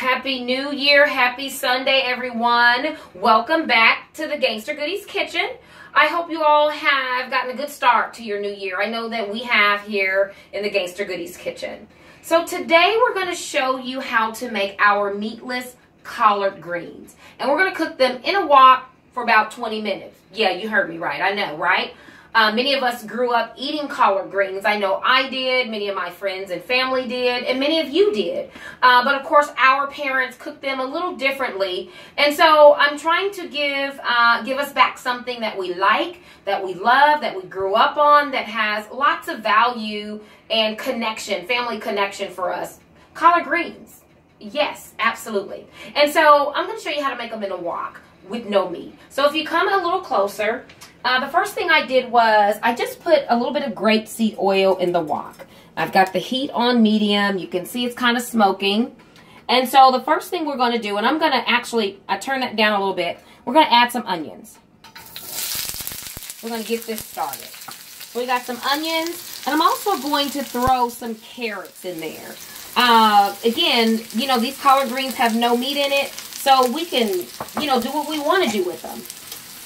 Happy New Year. Happy Sunday, everyone. Welcome back to the Gangsta Goodies Kitchen. I hope you all have gotten a good start to your new year. I know that we have here in the Gangsta Goodies Kitchen. So today we're going to show you how to make our meatless collard greens. And we're going to cook them in a wok for about 20 minutes. Yeah, you heard me right. I know, right? Many of us grew up eating collard greens. I know I did, many of my friends and family did, and many of you did. But of course, our parents cooked them a little differently. And so I'm trying to give us back something that we like, that we love, that we grew up on, that has lots of value and connection, family connection for us. Collard greens. Yes, absolutely. And so I'm going to show you how to make them in a wok with no meat. So if you come a little closer, the first thing I did was I just put a little bit of grapeseed oil in the wok. I've got the heat on medium. You can see it's kind of smoking. And so the first thing we're going to do, and I'm going to actually, I turn that down a little bit. We're going to add some onions. We're going to get this started. So we got some onions, and I'm also going to throw some carrots in there. Again, you know, these collard greens have no meat in it, so we can, you know, do what we want to do with them.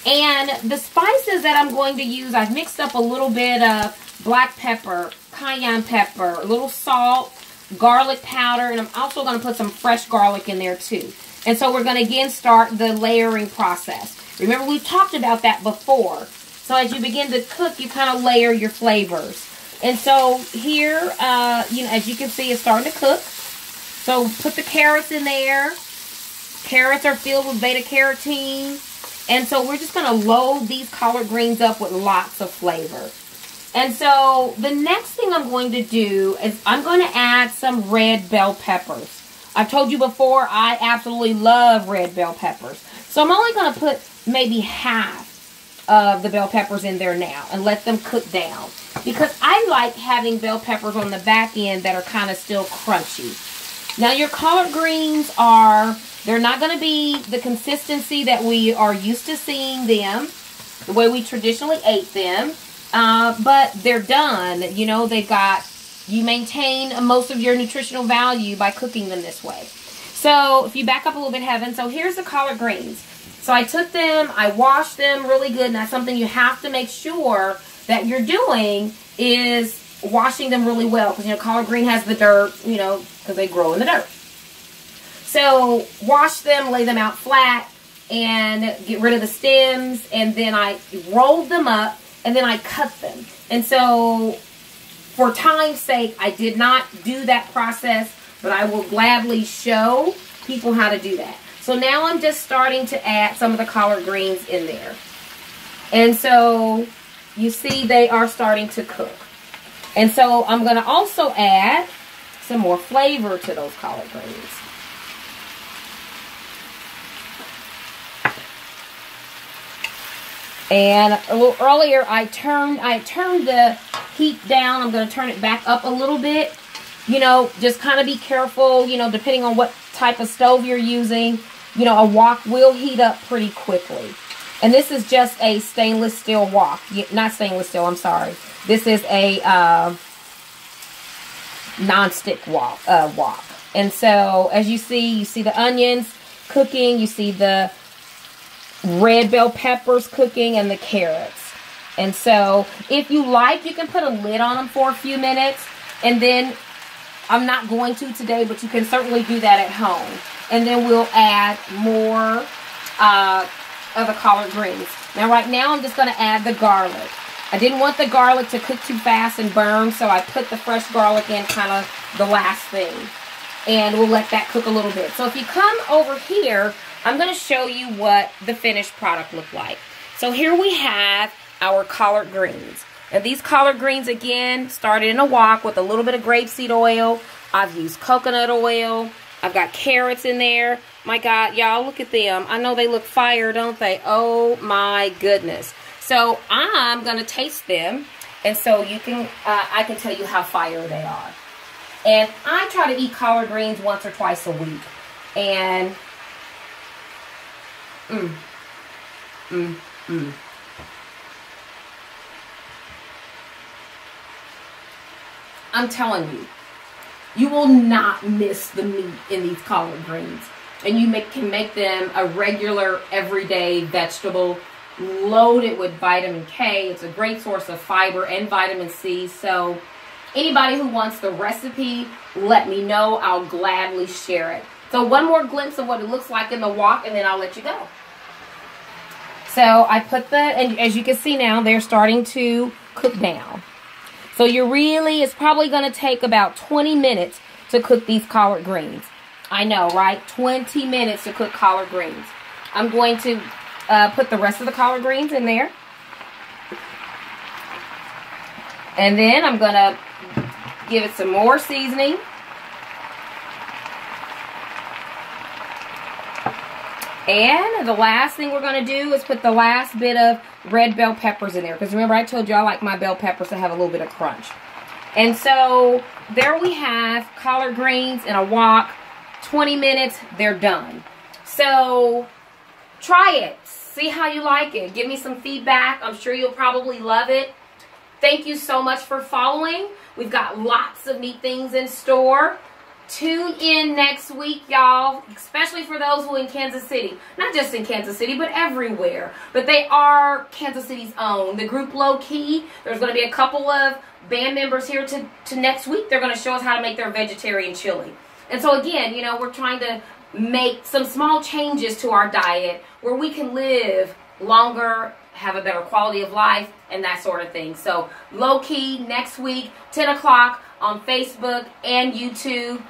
And the spices that I'm going to use, I've mixed up a little bit of black pepper, cayenne pepper, a little salt, garlic powder, and I'm also going to put some fresh garlic in there too. And so we're going to again start the layering process. Remember, we've talked about that before. So as you begin to cook, you kind of layer your flavors. And so here, you know, as you can see, it's starting to cook. So put the carrots in there. Carrots are filled with beta carotene. And so we're just going to load these collard greens up with lots of flavor. And so the next thing I'm going to do is I'm going to add some red bell peppers. I've told you before, I absolutely love red bell peppers. So I'm only going to put maybe half of the bell peppers in there now and let them cook down. Because I like having bell peppers on the back end that are kind of still crunchy. Now your collard greens are... they're not going to be the consistency that we are used to seeing them, the way we traditionally ate them, but they're done. You know, they've got, you maintain most of your nutritional value by cooking them this way. So if you back up a little bit, Heaven, so here's the collard greens. So I took them, I washed them really good, and that's something you have to make sure that you're doing is washing them really well, because, you know, collard green has the dirt, you know, because they grow in the dirt. So wash them, lay them out flat, and get rid of the stems, and then I rolled them up, and then I cut them. And so for time's sake, I did not do that process, but I will gladly show people how to do that. So now I'm just starting to add some of the collard greens in there. And so you see they are starting to cook. And so I'm going to also add some more flavor to those collard greens. And a little earlier, I turned the heat down. I'm going to turn it back up a little bit. You know, just kind of be careful, you know, depending on what type of stove you're using. You know, a wok will heat up pretty quickly. And this is just a stainless steel wok. Not stainless steel, I'm sorry. This is a non-stick wok. And so, as you see the onions cooking. You see the red bell peppers cooking and the carrots. And so if you like, you can put a lid on them for a few minutes, and then I'm not going to today, but you can certainly do that at home. And then we'll add more of the collard greens. Now right now I'm just going to add the garlic. I didn't want the garlic to cook too fast and burn, so I put the fresh garlic in kind of the last thing. And we'll let that cook a little bit. So if you come over here, I'm going to show you what the finished product looked like. So here we have our collard greens. And these collard greens, again, started in a wok with a little bit of grapeseed oil. I've used coconut oil. I've got carrots in there. My God, y'all, look at them. I know they look fire, don't they? Oh, my goodness. So I'm going to taste them. And so you can, I can tell you how fire they are. And I try to eat collard greens once or twice a week. And I'm telling you, You will not miss the meat in these collard greens. And you can make them a regular, everyday vegetable, loaded with vitamin K. It's a great source of fiber and vitamin C. So anybody who wants the recipe, let me know. I'll gladly share it. So one more glimpse of what it looks like in the wok, and then I'll let you go. So I put and as you can see now, they're starting to cook down. So it's probably going to take about 20 minutes to cook these collard greens. I know, right? 20 minutes to cook collard greens. I'm going to put the rest of the collard greens in there. And then I'm going to give it some more seasoning. And the last thing we're going to do is put the last bit of red bell peppers in there. Because remember, I told you I like my bell peppers to have a little bit of crunch. And so there we have collard greens in a wok. 20 minutes, they're done. So try it. See how you like it. Give me some feedback. I'm sure you'll probably love it. Thank you so much for following. We've got lots of neat things in store. Tune in next week, y'all, especially for those who are in Kansas City. Not just in Kansas City, but everywhere. But they are Kansas City's own. The group WOK. There's going to be a couple of band members here to next week. They're going to show us how to make their vegetarian chili. And so again, you know, we're trying to make some small changes to our diet where we can live longer, have a better quality of life, and that sort of thing. So WOK next week, 10 o'clock on Facebook and YouTube.